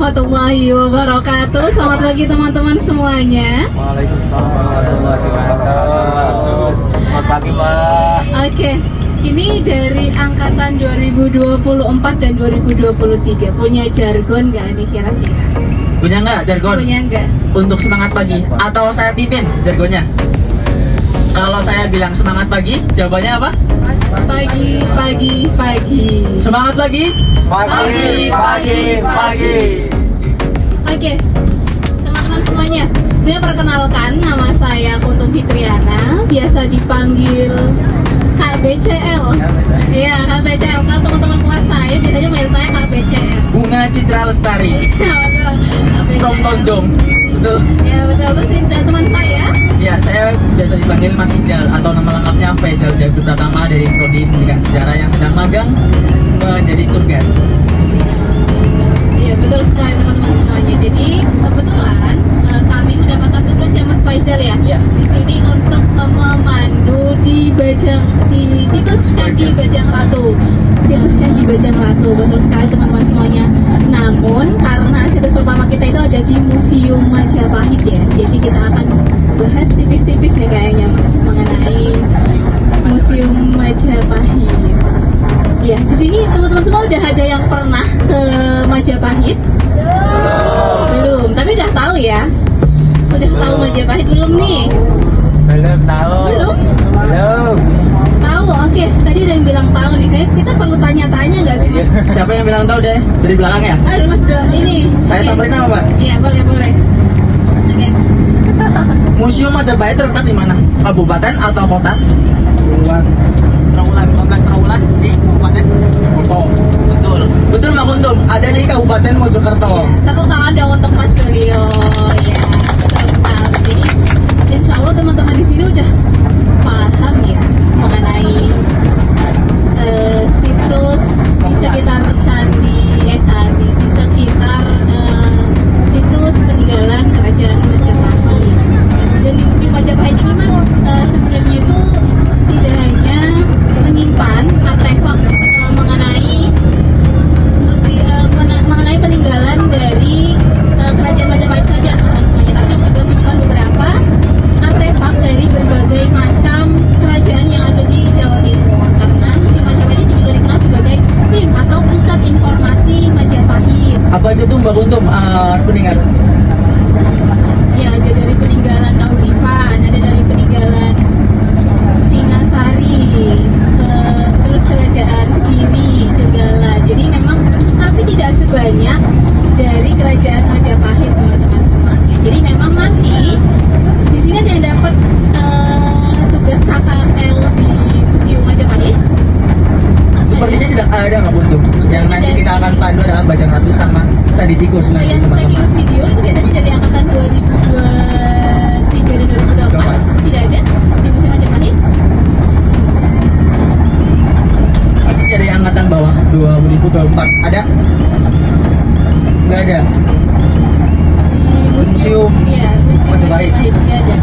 warahmatullahi wabarakatuh. Selamat pagi teman-teman semuanya. Waalaikumsalam warahmatullahi wabarakatuh. Selamat pagi, Mbak. Oke, ini dari angkatan 2024 dan 2023. Punya jargon nggak nih kira-kira? Punya nggak jargon? Punya nggak? Untuk semangat pagi atau saya pimpin jargonnya? Kalau saya bilang semangat pagi, jawabannya apa? Pagi, pagi, pagi. Semangat pagi. Pagi. Oke, teman-teman semuanya, saya perkenalkan nama saya Kuntum Fitriana, biasa dipanggil KBCL. Iya, KBCL. Kalau teman-teman kelas saya biasanya manggil saya KBCL. Bunga Citra Lestari. From Tonjong. Betul. Ya betul, terus ini teman saya. Ya, saya biasa dipanggil Mas Ijal atau nama lengkapnya Faisal Jagur Pratama dari Prodi Pendidikan Sejarah yang sedang magang menjadi tour guide. Iya betul sekali teman-teman semuanya. Jadi kebetulan kami mendapatkan tugas ya Mas Faisal ya. Iya. Di sini untuk memandu di situs Candi Bajang Ratu. Situs Candi Bajang Ratu, betul sekali teman-teman semuanya. Namun karena situs pertama kita itu ada di Museum Majapahit ya. Jadi kita akan bahas tipis-tipis nih kayaknya Mas mengenai Museum Majapahit. Ya, di sini teman-teman semua udah ada yang pernah ke Majapahit? Belum, tapi udah tahu ya. Udah tahu Majapahit belum nih? Belum tahu. Belum? Belum. Tahu, oke. Tadi ada yang bilang tahu nih. Kayak kita perlu tanya-tanya nggak sih Mas? Siapa yang bilang tahu deh? Dari belakang ya? Aduh Mas, ini. Saya Oke. samperin apa, Pak? Iya, boleh. Oke. Museum Majapahit terletak di mana? Kabupaten atau kota? Komplek Trawulan di Kabupaten Mojokerto. Betul. Betul Mbak Kuntum, ada di Kabupaten Mojokerto. Tepuk tangan dong untuk Mas Suryo. Ya, betul sekali. Jadi, insya Allah teman-teman di sini udah paham ya mengenai situs di sekitar candi di sekitar situs peninggalan kerajaan Majapahit. Dan di Museum Majapahit ini Mas sebenarnya itu tidak hanya menyimpan artefak mengenai mengenai peninggalan dari kerajaan Majapahit saja semuanya, tapi juga menyimpan beberapa artefak dari berbagai macam kerajaan yang ada di Jawa Timur. Karena Museum Majapahit ini juga dikenal sebagai PIM atau Pusat Informasi Majapahit. Apa aja tuh Mbak Kuntum peninggalan? Ya, ada dari peninggalan Kahuripan, ada dari peninggalan Singasari, terus kerajaan Kediri, Jenggala. Jadi memang tapi tidak sebanyak dari kerajaan Majapahit teman-teman semuanya. Jadi memang nanti di sini ada yang dapat tugas KKL di Museum Majapahit. Sepertinya tidak ada Mbak Kuntum. Yang nanti kita akan pandu adalah Bajang Ratu sama Candi Tikus So, nanti yang saya teman-teman. ikut video itu biasanya dari angkatan 2023 dan 2024 tidak ada di Museum Majapahit. Nanti dari angkatan bawah 2024 ada? Nggak ada. Di Museum ya, Museum Majapahit. Majapahit tidak ada.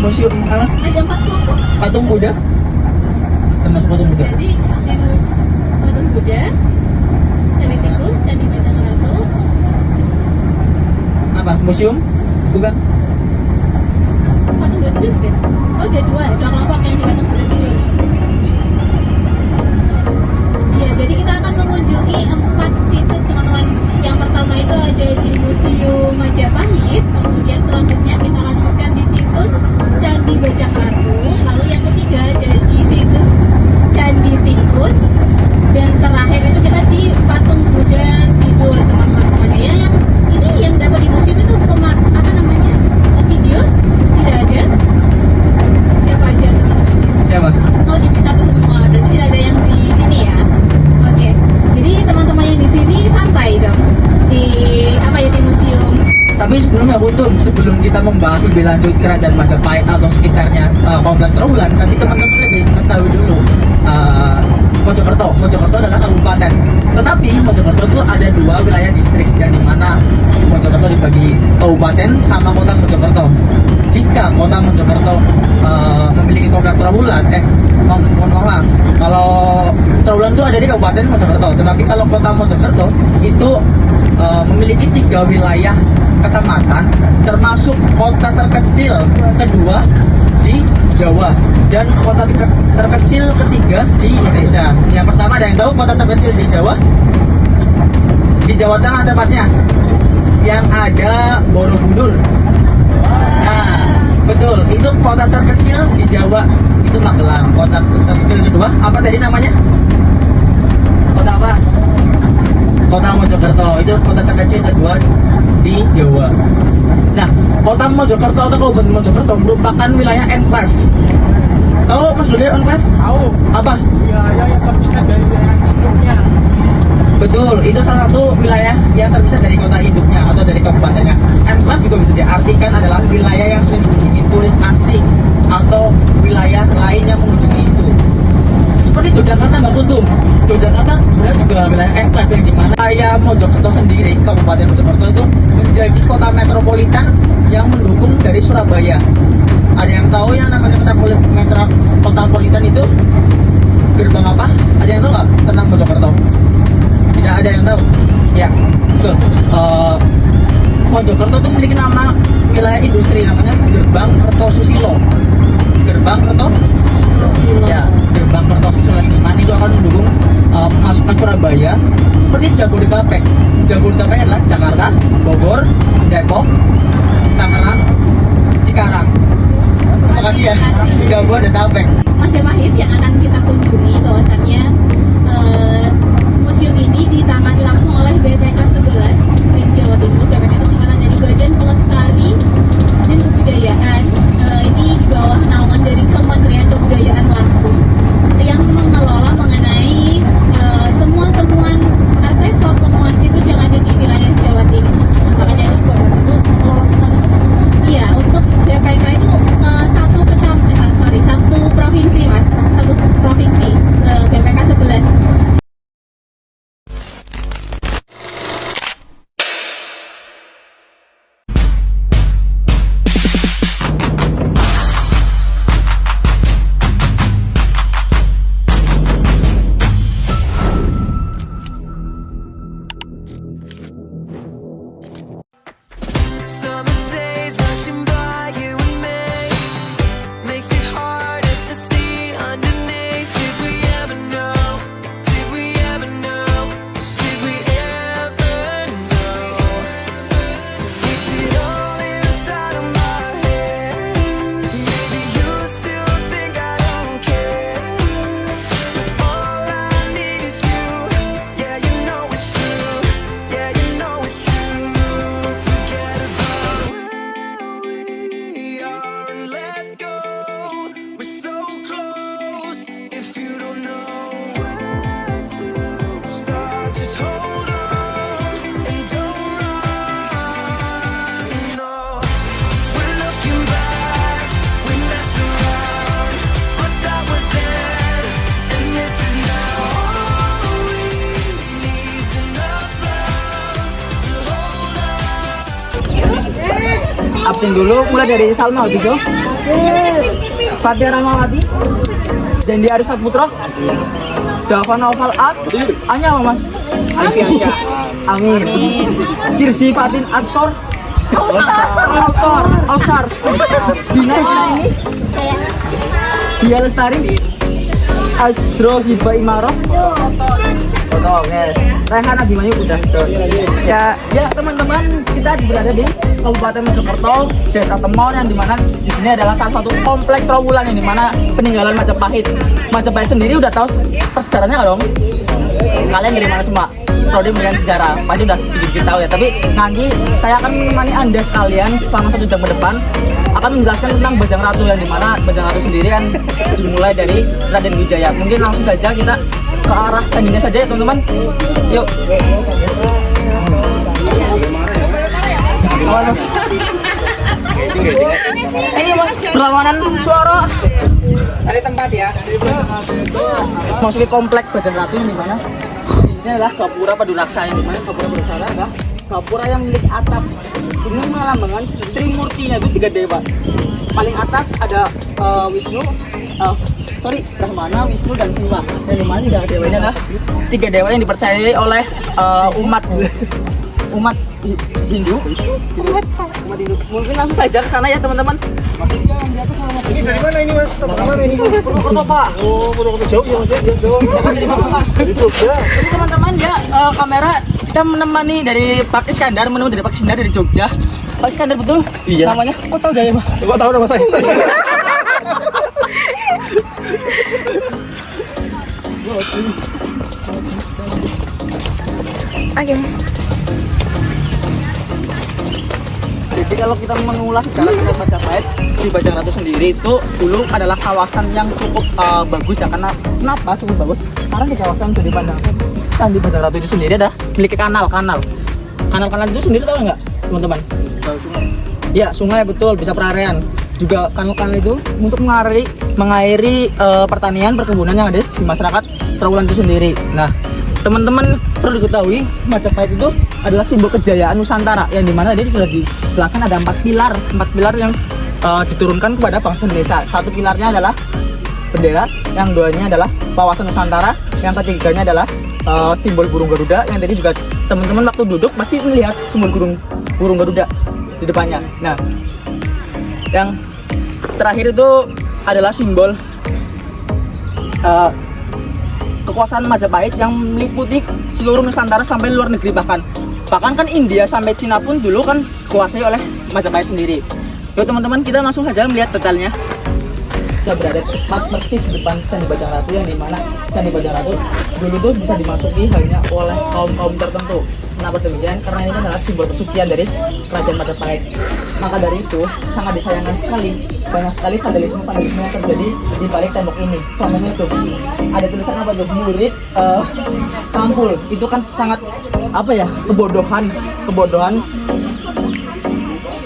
Museum apa? Ada 4 kelompok. Patung Buddha. Termasuk patung Buddha. Jadi di Patung Buddha, Candi Tikus, Candi Bajang Ratu, Apa? Museum? Bukan? Patung Buddha tidur bukan? Oh ada dua kelompok yang di Patung Buddha tidur. Iya, jadi kita akan mengunjungi 4 situs teman-teman. Yang pertama itu ada di Museum Majapahit, kemudian selanjutnya kita lanjutkan di situs Candi Bajang Ratu, lalu yang ketiga ada di situs Candi Tikus, dan terakhir itu kita di Patung Buddha tidur teman-teman semuanya. Ya, yang ini yang dapat di museum itu apa namanya? Video tidak ada. Siapa aja teman-teman? Siapa? Oh di satu semua, berarti tidak ada yang di sini ya. Oke, jadi teman-teman yang di sini santai dong di apa ya di museum. Tapi sebelumnya Kuntum, sebelum kita membahas lebih lanjut kerajaan Majapahit atau sekitarnya Komplek Trawulan, tapi teman-teman lebih mengetahui dulu Mojokerto. Mojokerto adalah kabupaten. Tetapi Mojokerto itu ada 2 wilayah distrik, yang dimana Mojokerto dibagi kabupaten sama kota Mojokerto. Jika kota Mojokerto memiliki komplek trawulan, mohon maaf, kalau trawulan itu ada di kabupaten Mojokerto, tetapi kalau kota Mojokerto itu memiliki 3 wilayah kecamatan, termasuk kota terkecil kedua di Jawa dan kota terkecil ketiga di Indonesia. Yang pertama, ada yang tahu kota terkecil di Jawa? Di Jawa Tengah tepatnya, yang ada Borobudur. Nah, betul, itu kota terkecil di Jawa, itu Magelang. Kota terkecil kedua apa tadi namanya? Kota apa? Kota Mojokerto, itu kota terkecil kedua di Jawa. Nah, kota Mojokerto atau Kabupaten Mojokerto merupakan wilayah enclave. Tahu Mas Dodi enclave? Tahu. Apa? Wilayah yang terpisah dari wilayah induknya. Betul, itu salah satu wilayah yang terpisah dari kota induknya atau dari kabupatennya. Enclave juga bisa diartikan adalah wilayah yang sering dikunjungi turis asing atau wilayah lain yang mengunjungi itu. Seperti Yogyakarta, Mbak Kuntum. Yogyakarta sebenarnya juga wilayah enclave yang dimana wilayah Mojokerto sendiri, Kabupaten Mojokerto itu menjadi kota metropolitan yang mendukung dari Surabaya. Ada yang tahu yang namanya metropolitan itu gerbang apa? Ada yang tahu nggak tentang Mojokerto? Tidak ada yang tahu. Ya, betul. Mojokerto itu memiliki nama wilayah industri namanya Gerbang Kertosusilo. Gerbang Kertosusilo. Ya, Gerbang Kertosusilo ini mana itu akan mendukung pemasukan Surabaya seperti Jabodetabek. Jabodetabek adalah Jakarta, Bogor, Depok, Tangerang, Cikarang. Terima kasih ya. Jabodetabek. Majapahit yang akan kita kunjungi bahwasannya museum ini ditangani langsung oleh BPK 11 tim Jawa Timur. BPK itu singkatan dari Badan Pelestari dan Kebudayaan. Ini di bawah naungan dari Kementerian Kebudayaan langsung yang mengelola mengenai temuan-temuan artefak, temuan situs yang ada di wilayah Jawa Timur. Makanya iya, untuk BPK itu satu provinsi mas, satu provinsi BPK 11. Summer days rushing by you and me makes it harder to see underneath. Did we ever know? Did we ever know? Did we ever know? Is it all inside of my head? Maybe you still think I don't care, but all I need is you. Yeah, you know it's true. Yeah, you know it's true. Forget about where we are and let go. We're so close. If you don't know where to start, just hold on and don't run. No, we're looking back. We messed around, but that was then, and this is now. All we need's enough love to hold on. Absen dulu, mulai dari Salma Albizo, Fatia Rahmawati, Dendi Arisa Putra, Dava Naufal Ad, Anya apa mas? Amin. Kirsi Fatin Adsor, Alsar, Dina ini, Dia Lestari, Azro Siba Imaroh, oke. Rehan Abimanyu udah. Ya teman-teman, kita berada di Kabupaten Mojokerto, Desa Temon, yang dimana di sini adalah salah satu komplek trawulan yang dimana peninggalan Majapahit. Majapahit sendiri udah tahu persejarahnya nggak dong? Kalian dari mana semua? Prodi Pendidikan Sejarah pasti udah sedikit tahu ya. Tapi nanti saya akan menemani anda sekalian selama 1 jam ke depan akan menjelaskan tentang Bajang Ratu, yang dimana Bajang Ratu sendiri kan dimulai dari Raden Wijaya. Mungkin langsung saja kita ke arah tadinya saja ya teman-teman. Yuk. Ini mas perlawanan suara. Cari tempat ya. Masuki komplek Bajang Ratu yang dimana ini adalah Gapura Padunaksa, yang dimana Gapura Padunaksa adalah gapura yang memiliki atap dengan melambangkan Trimurtinya itu 3 dewa. Paling atas ada Wisnu, Brahmana, Wisnu dan Siwa. Dan di mana 3 dewa ini adalah 3 dewa yang dipercayai oleh umat Hindu. Umat Hindu. Mungkin langsung saja ke sana ya teman-teman. Ini dari mana ini mas? Dari mana ini? Purwokerto Pak. Oh, Purwokerto jauh ya mas? Ya jauh. Dari mana Pak? Dari Jogja. Jadi teman-teman ya, kamera kita menemani dari Pak Iskandar, menemani dari Pak Iskandar dari Jogja. Pak Iskandar betul? Iya. Namanya? Kok tahu Jaya Pak? Kok tahu nama saya? Oke. Jadi kalau kita mengulas sejarah Sunan Majapahit di Bajangratu sendiri itu dulu adalah kawasan yang cukup bagus ya. Karena kenapa cukup bagus? Karena di kawasan itu di Bajangratu itu sendiri ada memiliki kanal itu sendiri tahu nggak teman-teman? Ya, sungai betul, bisa perarian. Juga kanal-kanal itu untuk mengairi pertanian, perkebunan yang ada di masyarakat Trawulan itu sendiri. Nah, teman-teman perlu diketahui Majapahit itu adalah simbol kejayaan Nusantara yang dimana dia sudah dijelaskan ada 4 pilar yang diturunkan kepada bangsa Indonesia. Satu pilarnya adalah bendera, yang duanya adalah wawasan Nusantara, yang ketiganya adalah simbol burung Garuda, yang tadi juga teman-teman waktu duduk pasti melihat simbol burung Garuda di depannya. Nah, yang terakhir itu adalah simbol kekuasaan Majapahit yang meliputi seluruh Nusantara sampai luar negeri, bahkan kan India sampai Cina pun dulu kan dikuasai oleh Majapahit sendiri. Yuk teman-teman, kita langsung saja melihat detailnya. Saya berada tepat persis di depan Candi Bajangratu, yang dimana Candi Bajangratu dulu tuh bisa dimasuki hanya oleh kaum tertentu. Kenapa demikian? Karena ini adalah simbol kesucian dari Kerajaan Majapahit. Maka dari itu sangat disayangkan sekali, banyak sekali vandalisme yang terjadi di balik tembok ini. Contohnya itu ada tulisan apa tuh? Murid sampul. Itu kan sangat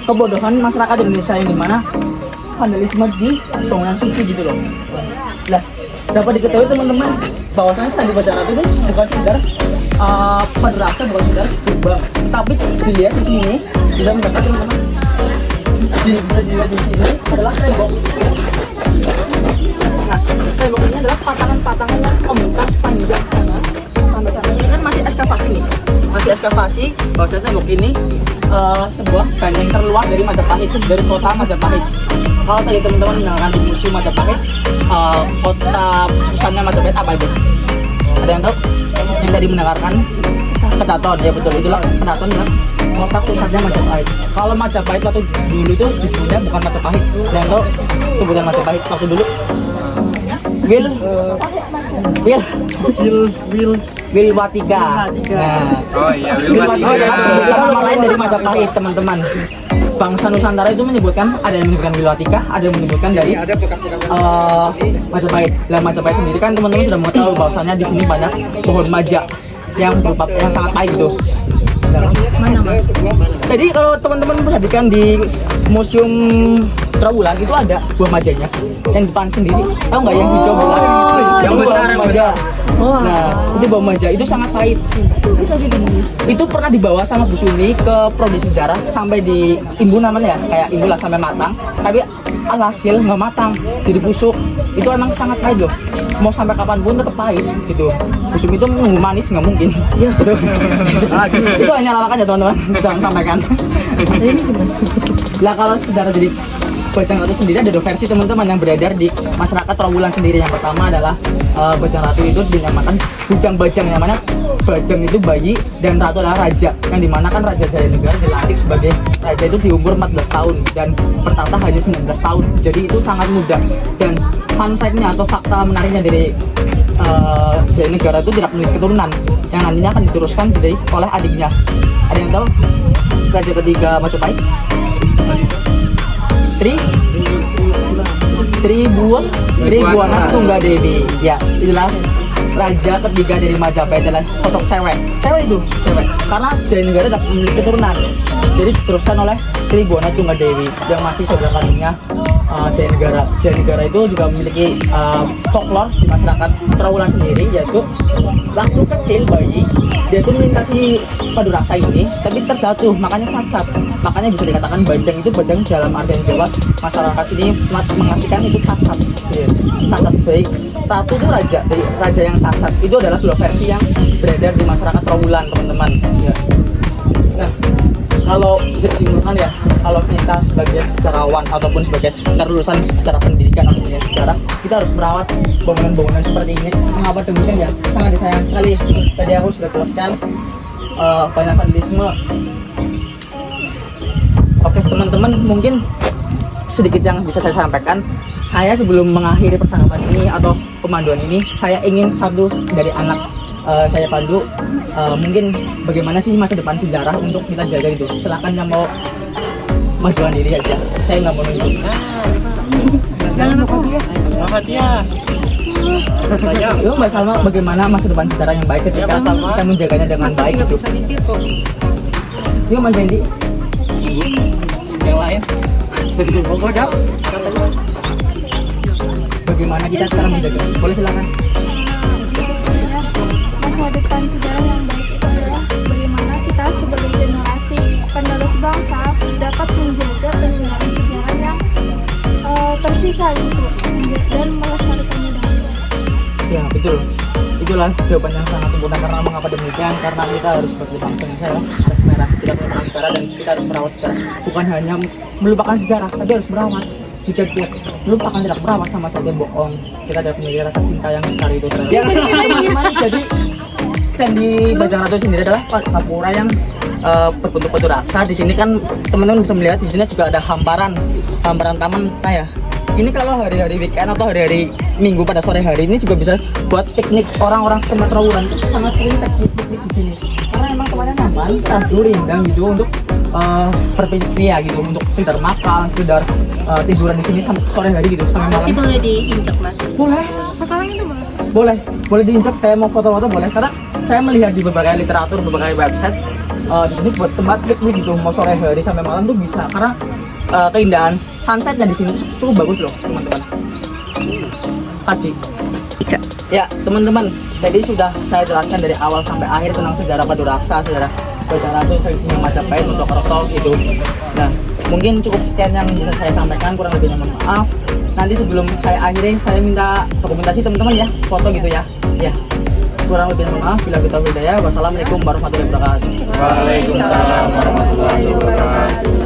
kebodohan masyarakat Indonesia yang dimana vandalisme di bangunan suci gitu loh. Lah, dapat diketahui teman-teman bahwasanya Candi Bajangratu itu bukan sekedar madrasah, bukan sekedar kubah, tapi dilihat di sini bisa mendapat teman-teman. Bisa dilihat di sini adalah tembok. Nah, tembok ini adalah patangan-patangan yang membentang sepanjang sana sampai sana. Ini kan masih ekskavasi bahwasanya tembok ini sebuah benteng terluar dari Majapahit, dari kota Majapahit. Kalau tadi teman-teman mengenalkan di Museum Majapahit, kota pusatnya Majapahit apa itu? Ada yang tahu? Yang tadi mendengarkan Kedaton, ya betul, itulah Kedaton adalah kota pusatnya Majapahit. Kalau Majapahit waktu dulu itu disebutnya bukan Majapahit. Ada yang tahu sebutan Majapahit waktu dulu? Wilwatika. Nah, Wilwatika adalah sebutan nama lain dari Majapahit, teman-teman. Bangsa Nusantara itu menyebutkan, ada yang menyebutkan Wilwatika, ada yang menyebutkan dari Majapahit. Lah Majapahit sendiri kan teman-teman sudah mengetahui bahwasanya di sini banyak pohon maja yang sangat pahit itu. Jadi kalau teman-teman perhatikan di Museum Trawulan itu ada buah majanya yang depan sendiri. Tahu nggak yang hijau bulat? Yang besar maja. Nah, itu buah maja itu sangat pahit. Itu pernah dibawa sama Bu Sumi ke prodi sejarah sampai di imbun namanya ya, kayak imbun lah sampai matang. Tapi alhasil nggak matang, jadi busuk. Itu emang sangat pahit loh. Mau sampai kapanpun tetap pahit gitu. Bu Sumi itu nunggu manis nggak mungkin. Gitu. Itu hanya lalakan ya teman-teman. Jangan sampaikan. Lah kalau sejarah jadi Bajangratu sendiri ada 2 versi teman-teman yang beredar di masyarakat Trawulan sendiri. Yang pertama adalah Bajangratu itu dinamakan Bujang-Bajang, yang mana Bajang itu bayi dan Ratu adalah raja, yang dimana kan Raja Jayanegara dilantik sebagai raja itu di umur 14 tahun dan bertahta hanya 19 tahun. Jadi itu sangat mudah. Dan fun fact-nya atau fakta menariknya dari Jayanegara itu tidak memiliki keturunan yang nantinya akan diteruskan oleh adiknya. Ada yang tahu raja ketiga Majapahit? Tribuana Tunggadewi. Ya, itulah raja ketiga dari Majapahit, adalah sosok cewek karena Jayanegara tidak memiliki keturunan, jadi diteruskan oleh Tribuana Tunggadewi yang masih saudara kandungnya Jayanegara itu juga memiliki folklore di masyarakat Trawulan sendiri, yaitu waktu kecil bayi dia itu melintasi padu raksa ini tapi terjatuh, makanya cacat. Makanya bisa dikatakan bajang itu bajang dalam artian Jawa masyarakat sini mengartikan itu cacat. Cacat baik. Ratu itu raja, dari raja yang cacat itu adalah dua versi yang beredar di masyarakat Trawulan, teman-teman. Ya. Nah, kalau bisa disimpulkan ya, kalau kita sebagai sejarawan ataupun sebagai lulusan secara pendidikan atau punya sejarah, kita harus merawat bangunan-bangunan seperti ini. Mengapa demikian ya? Sangat disayang sekali. Tadi aku sudah jelaskan banyak vandalisme. Oke teman-teman, mungkin sedikit yang bisa saya sampaikan. Saya sebelum mengakhiri percakapan ini atau pemanduan ini, saya ingin satu dari anak saya pandu, mungkin bagaimana sih masa depan sejarah untuk kita jaga gitu. Silakan yang mau majuan diri aja, saya nggak mau nunjuk. Jangan aku ya. Itu Mbak Salma, bagaimana masa depan sejarah yang baik ketika kita menjaganya dengan baik gitu. Yuk Mas Dendi. Yang lain. Bagaimana kita cara menjaga? Boleh silakan. Masa depan sejarah yang baik itu adalah bagaimana kita sebagai generasi penerus bangsa dapat menjaga peninggalan sejarah yang tersisa gitu dan melestarikannya dengan baik. Ya betul, itulah jawaban yang sangat sempurna. Karena mengapa demikian? Karena kita harus sebagai bangsa Indonesia, garis merah, kita punya perang sejarah dan kita harus merawat sejarah. Bukan hanya melupakan sejarah, tapi harus merawat. Jika kita melupakan, tidak merawat, sama saja bohong. Kita tidak memiliki rasa cinta yang besar itu terhadap. Ya, teman-teman, jadi Candi Bajang Ratu sendiri adalah gapura yang berbentuk batu raksa. Di sini kan teman-teman bisa melihat di sini juga ada hamparan taman. Nah ya, ini kalau hari-hari weekend atau hari-hari minggu pada sore hari ini juga bisa buat piknik. Orang-orang setempat Trawulan itu sangat sering piknik di sini karena emang tempatnya nyaman, sejuk, rindang gitu untuk berpiknik ya gitu, untuk sekedar makan, sekedar tiduran di sini sampai sore hari gitu sampai malam. Itu boleh diinjak Mas. Boleh. Sekarang itu boleh. Boleh diinjak. Saya mau foto-foto boleh, karena saya melihat di berbagai literatur, berbagai website di sini buat tempat piknik gitu, mau sore hari sampai malam tuh bisa, karena keindahan sunsetnya di sini cukup bagus loh teman-teman. Kaci. Ya teman-teman, jadi sudah saya jelaskan dari awal sampai akhir tentang sejarah padu raksa, sejarah Bajang Ratu, sejarah Majapahit, Mojokerto gitu. Nah mungkin cukup sekian yang bisa saya sampaikan, kurang lebihnya mohon maaf. Nanti sebelum saya akhiri, saya minta dokumentasi teman-teman ya, foto gitu ya. Ya, kurang lebihnya mohon maaf. Bila kita hidayah, wassalamualaikum warahmatullahi wabarakatuh. Waalaikumsalam warahmatullahi wabarakatuh.